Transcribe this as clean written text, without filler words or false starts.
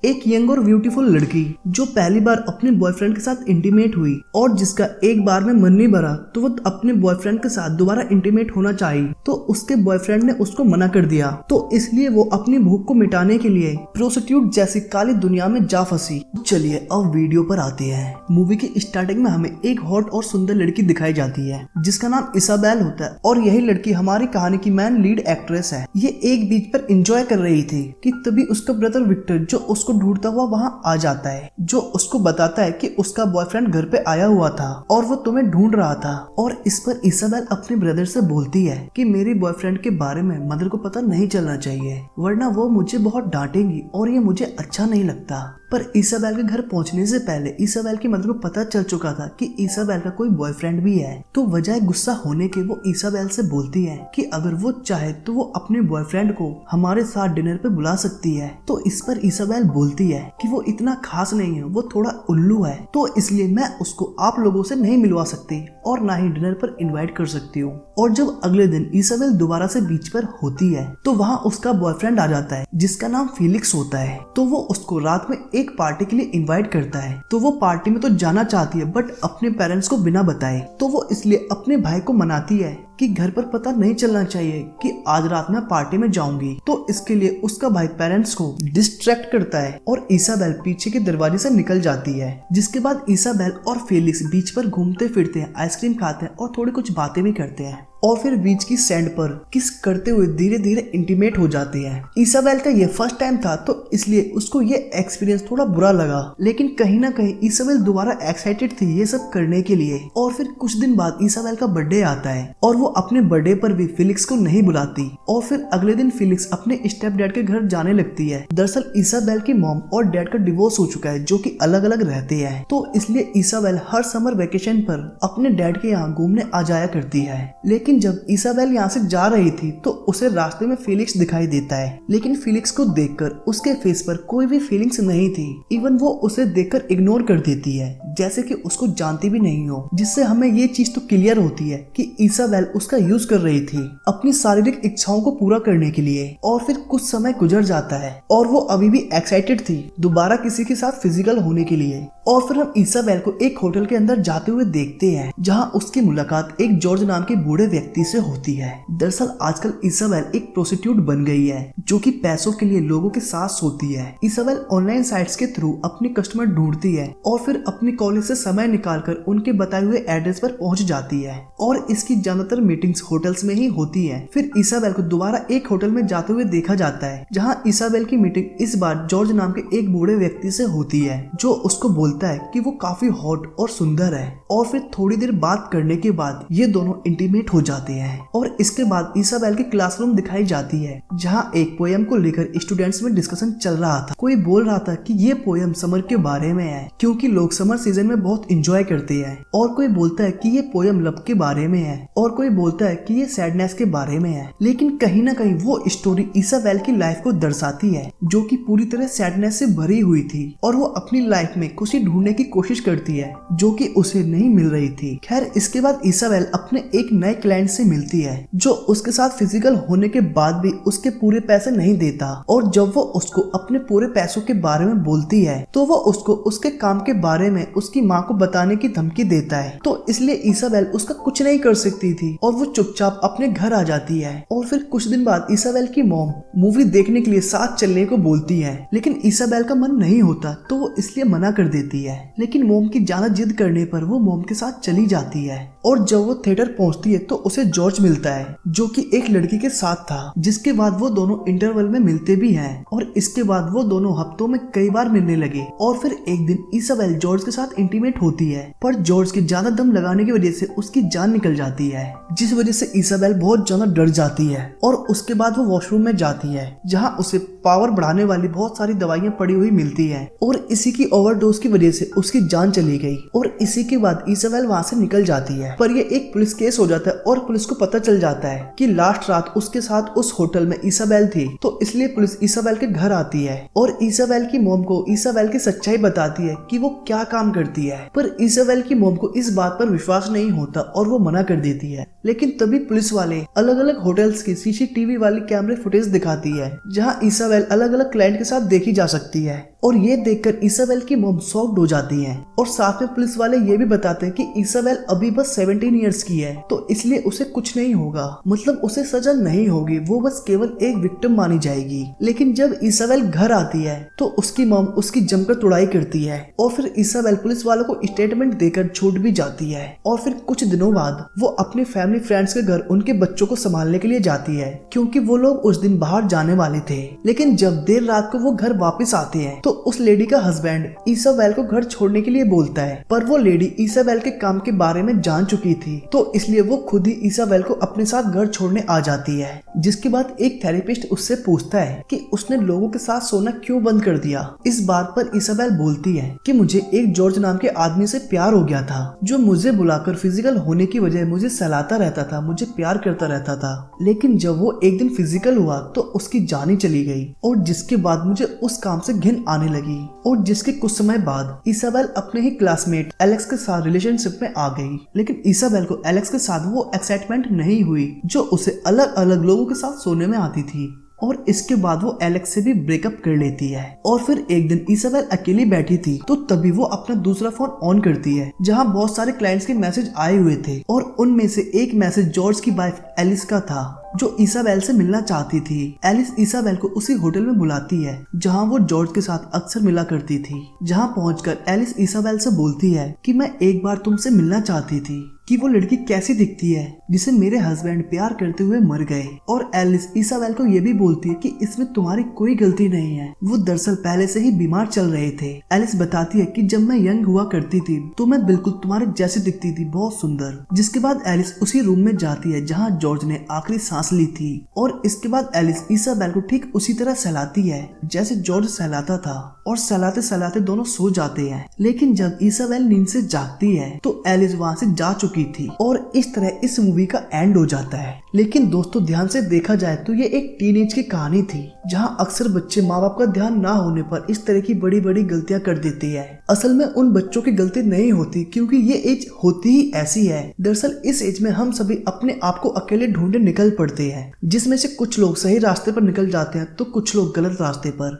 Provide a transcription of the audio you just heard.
एक यंग और ब्यूटीफुल लड़की जो पहली बार अपने बॉयफ्रेंड के साथ इंटीमेट हुई और जिसका एक बार में मन नहीं भरा तो वो अपने बॉयफ्रेंड के साथ दोबारा इंटीमेट होना चाही, तो उसके बॉयफ्रेंड ने उसको मना कर दिया। तो इसलिए वो अपनी भूख को मिटाने के लिए प्रोस्टिट्यूट जैसी काली दुनिया में जा फंसी। चलिए अब वीडियो पर आते हैं। मूवी की स्टार्टिंग में हमें एक हॉट और सुंदर लड़की दिखाई जाती है जिसका नाम इसाबेल होता है और यही लड़की हमारी कहानी की मेन लीड एक्ट्रेस है। ये एक बीच पर एंजॉय कर रही थी कि तभी उसका ब्रदर विक्टर जो उसको ढूंढता हुआ वहाँ आ जाता है, जो उसको बताता है कि उसका बॉयफ्रेंड घर पे आया हुआ था और वो तुम्हें ढूंढ रहा था। और इस पर इसाबेल अपने ब्रदर से बोलती है कि मेरे बॉयफ्रेंड के बारे में मदर को पता नहीं चलना चाहिए वरना वो मुझे बहुत डांटेंगी और ये मुझे अच्छा नहीं लगता। पर इसाबेल के घर पहुंचने से पहले इसाबेल की मदर को पता चल चुका था कि इसाबेल का कोई बॉयफ्रेंड भी है, तो वजह गुस्सा होने के वो इसाबेल से बोलती है कि अगर वो चाहे तो वो अपने बॉयफ्रेंड को हमारे साथ डिनर पे बुला सकती है। तो इस पर इसाबेल बोलती है कि वो इतना खास नहीं है, वो थोड़ा उल्लू है, तो इसलिए मैं उसको आप लोगों से नहीं मिलवा सकती और ना ही डिनर पर इनवाइट कर सकती हूँ। और जब अगले दिन इसाबेल दोबारा से बीच पर होती है तो वहाँ उसका बॉयफ्रेंड आ जाता है जिसका नाम फेलिक्स होता है। तो वो उसको रात में एक पार्टी के लिए इनवाइट करता है। तो वो पार्टी में तो जाना चाहती है बट अपने पेरेंट्स को बिना बताए, तो वो इसलिए अपने भाई को मनाती है कि घर पर पता नहीं चलना चाहिए कि आज रात में पार्टी में जाऊंगी। तो इसके लिए उसका भाई पेरेंट्स को डिस्ट्रैक्ट करता है और इसाबेल पीछे के दरवाजे से निकल जाती है। जिसके बाद इसाबेल और फेलिक्स बीच पर घूमते फिरते हैं, आइसक्रीम खाते हैं और थोड़ी कुछ बातें भी करते हैं और फिर बीच की सैंड पर किस करते हुए धीरे धीरे इंटीमेट हो जाते हैं। इसाबेल का ये फर्स्ट टाइम था तो इसलिए उसको ये एक्सपीरियंस थोड़ा बुरा लगा, लेकिन कहीं ना कहीं इसाबेल दोबारा एक्साइटेड थी ये सब करने के लिए। और फिर कुछ दिन बाद इसाबेल का बर्थडे आता है और वो अपने बर्थडे पर भी फेलिक्स को नहीं बुलाती और फिर अगले दिन फेलिक्स अपने स्टेप डैड के घर जाने लगती है। दरअसल इसाबेल की मॉम और डैड का डिवोर्स हो चुका है जो कि अलग अलग रहते हैं, तो इसलिए इसाबेल हर समर वेकेशन पर अपने डैड के यहाँ घूमने आ जाया करती है। लेकिन जब इसाबेल यहाँ से जा रही थी तो उसे रास्ते में फेलिक्स दिखाई देता है, लेकिन फेलिक्स को देखकर उसके फेस पर कोई भी फीलिंग्स नहीं थी। इवन वो उसे देखकर इग्नोर कर देती है जैसे कि उसको जानती भी नहीं हो, जिससे हमें ये चीज तो क्लियर होती है कि इसाबेल उसका यूज कर रही थी अपनी शारीरिक इच्छाओं को पूरा करने के लिए। और फिर कुछ समय गुजर जाता है और वो अभी भी एक्साइटेड थी दोबारा किसी के साथ फिजिकल होने के लिए। और फिर हम इसाबेल को एक होटल के अंदर जाते हुए देखते हैं जहां उसकी मुलाकात एक जॉर्ज नाम के बूढ़े व्यक्ति से होती है। दरअसल आजकल इसाबेल एक प्रोस्टिट्यूट बन गई है जो कि पैसों के लिए लोगों के साथ सोती है। इसाबेल ऑनलाइन साइट्स के थ्रू अपने कस्टमर ढूंढती है और फिर अपनी कॉलेज से समय निकालकर उनके बताए हुए एड्रेस पर पहुंच जाती है और इसकी ज्यादातर मीटिंग्स होटल्स में ही होती है। फिर इसाबेल को दोबारा एक होटल में जाते हुए देखा जाता है जहां इसाबेल की मीटिंग इस बार जॉर्ज नाम के एक बूढ़े व्यक्ति से होती है जो उसको बोलता है कि वो काफी हॉट और सुंदर है। और फिर थोड़ी देर बात करने के बाद ये दोनों इंटीमेट हो जाते हैं और इसके बाद इसाबेल की क्लासरूम दिखाई जाती है जहां एक पोयम को लेकर स्टूडेंट्स में डिस्कशन चल रहा था। कोई बोल रहा था कि ये पोयम समर के बारे में है क्योंकि लोग समर सीजन में बहुत एंजॉय करते हैं, और कोई बोलता है कि ये पोयम लव के बारे में है और कोई बोलता है कि ये सैडनेस के बारे में है। लेकिन कहीं ना कहीं वो स्टोरी इसाबेल की लाइफ को दर्शाती है जो कि पूरी तरह सैडनेस से भरी हुई थी और वो अपनी लाइफ में खुशी ढूंढने की कोशिश करती है जो कि उसे नहीं मिल रही थी। खैर इसके बाद इसाबेल अपने एक नए क्लाइंट से मिलती है जो उसके साथ फिजिकल होने के बाद भी उसके पूरे पैसे नहीं देता, और जब वो उसको अपने पूरे पैसों के बारे में बोलती है तो वो उसको उसके काम के बारे में उसकी माँ को बताने की धमकी देता है। तो इसलिए इसाबेल उसका कुछ नहीं कर सकती थी और वो चुपचाप अपने घर आ जाती है। और फिर कुछ दिन बाद इसाबेल की मॉम मूवी देखने के लिए साथ चलने को बोलती है, लेकिन इसाबेल का मन नहीं होता तो वो इसलिए मना कर देती है। लेकिन मॉम की ज्यादा जिद करने पर वो मॉम के साथ चली जाती है और जब वो थिएटर पहुंचती है तो उसे जॉर्ज मिलता है जो कि एक लड़की के साथ था, जिसके बाद वो दोनों इंटरवल में मिलते भी हैं और इसके बाद वो दोनों हफ्तों में कई बार मिलने लगे। और फिर एक दिन इसाबेल जॉर्ज के साथ इंटीमेट होती है पर जॉर्ज के ज्यादा दम लगाने की वजह से उसकी जान निकल जाती है, जिस वजह से इसाबेल बहुत ज्यादा डर जाती है और उसके बाद वो वॉशरूम में जाती है जहाँ उसे पावर बढ़ाने वाली बहुत सारी दवाइयाँ पड़ी हुई मिलती है और इसी की ओवरडोज की वजह से उसकी जान चली गई। और इसी के बाद इसाबेल वहाँ से निकल जाती है पर ये एक पुलिस केस हो जाता है और पुलिस को पता चल जाता है कि लास्ट रात उसके साथ उस होटल में इसाबेल थी। तो इसलिए पुलिस इसाबेल के घर आती है और इसाबेल की मॉम को इसाबेल की सच्चाई बताती है कि वो क्या काम करती है। पर इसाबेल की मॉम को इस बात पर विश्वास नहीं होता और वो मना कर देती है। लेकिन तभी पुलिस वाले अलग अलग होटल्स की सीसीटीवी वाली कैमरे फुटेज दिखाती है जहाँ इसाबेल अलग अलग क्लाइंट के साथ देखी जा सकती है और ये देखकर इसाबेल की मॉम शॉक्ड हो जाती है। और साथ में पुलिस वाले ये भी बताते हैं कि इसाबेल अभी बस 17 इयर्स की है, तो इसलिए उसे कुछ नहीं होगा, मतलब उसे सजा नहीं होगी, वो बस केवल एक विक्टिम मानी जाएगी। लेकिन जब इसाबेल घर आती है तो उसकी मॉम उसकी जमकर तुड़ाई करती है और फिर इसाबेल पुलिस वालों को स्टेटमेंट देकर छूट भी जाती है। और फिर कुछ दिनों बाद वो अपने फैमिली फ्रेंड्स के घर उनके बच्चों को संभालने के लिए जाती है, क्योंकि वो लोग उस दिन बाहर जाने वाले थे। लेकिन जब देर रात को वो घर वापस आते हैं तो उस लेडी का हस्बैंड इसाबेल को घर छोड़ने के लिए बोलता है, पर वो लेडी इसाबेल के काम के बारे में जान चुकी थी, तो इसलिए वो खुद ही इसाबेल को अपने साथ घर छोड़ने आ जाती है। जिसके बाद एक थेरेपिस्ट उससे पूछता है कि उसने लोगों के साथ सोना क्यों बंद कर दिया। इस बात पर इसाबेल बोलती है कि मुझे एक जॉर्ज नाम के आदमी से प्यार हो गया था, जो मुझे बुलाकर फिजिकल होने की वजह मुझे सहलाता रहता था, मुझे प्यार करता रहता था। लेकिन जब वो एक दिन फिजिकल हुआ तो उसकी जान ही चली गई, और जिसके बाद मुझे उस काम से घिन आने लगी। और जिसके कुछ समय बाद इसाबेल अपने ही क्लासमेट एलेक्स के साथ रिलेशनशिप में आ गई। लेकिन इसाबेल को एलेक्स के साथ वो एक्साइटमेंट नहीं हुई जो उसे अलग अलग लोगों के साथ सोने में आती थी। और इसके बाद वो एलेक्स से भी ब्रेकअप कर लेती है। और फिर एक दिन इसाबेल अकेली बैठी थी तो तभी वो अपना दूसरा फोन ऑन करती है, जहां बहुत सारे क्लाइंट्स के मैसेज आए हुए थे, और उनमें से एक मैसेज जॉर्ज की वाइफ एलिस का था, जो इसाबेल से मिलना चाहती थी। एलिस इसाबेल को उसी होटल में बुलाती है जहां वो जॉर्ज के साथ अक्सर मिला करती थी। जहां पहुंचकर एलिस इसाबेल से बोलती है कि मैं एक बार तुमसे मिलना चाहती थी कि वो लड़की कैसी दिखती है जिसे मेरे हस्बैंड प्यार करते हुए मर गए। और एलिस इसाबेल को ये भी बोलती है कि इसमें तुम्हारी कोई गलती नहीं है, वो दरअसल पहले से ही बीमार चल रहे थे। एलिस बताती है कि जब मैं यंग हुआ करती थी तो मैं बिल्कुल तुम्हारे जैसी दिखती थी, बहुत सुंदर। जिसके बाद एलिस उसी रूम में जाती है जहाँ जॉर्ज ने आखिरी सांस ली थी। और इसके बाद एलिस इसाबेल को ठीक उसी तरह सहलाती है जैसे जॉर्ज सहलाता था, और सहलाते सहलाते दोनों सो जाते हैं। लेकिन जब इसाबेल नींद से जागती है तो एलिस वहाँ से जा चुकी थी, और इस तरह इस मूवी का एंड हो जाता है। लेकिन दोस्तों ध्यान से देखा जाए तो ये एक टीनेज की कहानी थी, जहाँ अक्सर बच्चे माँ बाप का ध्यान ना होने पर इस तरह की बड़ी बड़ी गलतियां कर देते हैं। असल में उन बच्चों की गलती नहीं होती, क्योंकि ये एज होती ही ऐसी है। दरअसल इस एज में हम सभी अपने आप को अकेले ढूंढने निकल पड़ते हैं, जिसमें से कुछ लोग सही रास्ते पर निकल जाते हैं तो कुछ लोग गलत रास्ते पर।